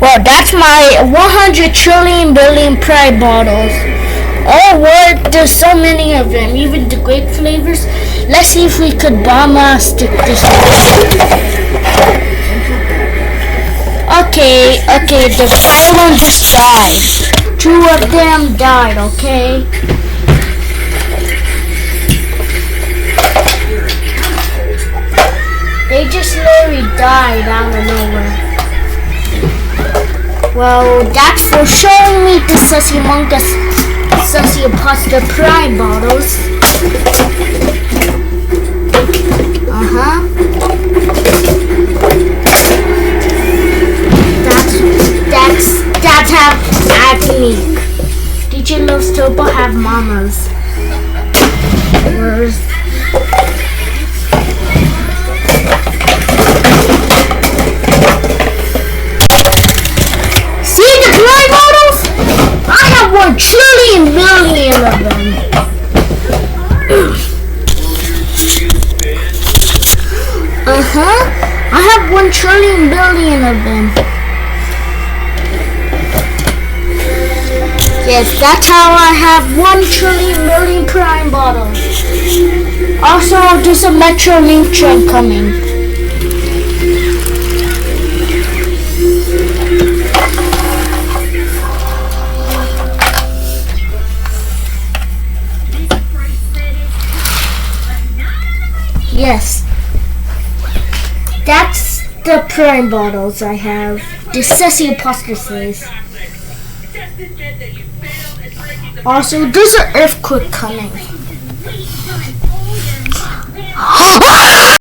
Well, that's my 100 trillion billion Pride bottles. Oh, what? There's so many of them, even the grape flavors. Let's see if we could bomb stick this one. Okay, the pylon just died. 2 of them died, okay? They just literally died out of nowhere. Well, that's for showing me the Sussy Among Us Sussy Imposter Prime bottles. That's how acne. DJ Loves Turbo have mamas. Where's I have 1 trillion billion of them. I have 1 trillion billion of them. Yes, that's how I have 1 trillion billion Prime bottles. Also, there's a Metro Link train coming. Yes, that's the Prime bottles I have. The Sussy Imposter says. Also, there's an earthquake coming.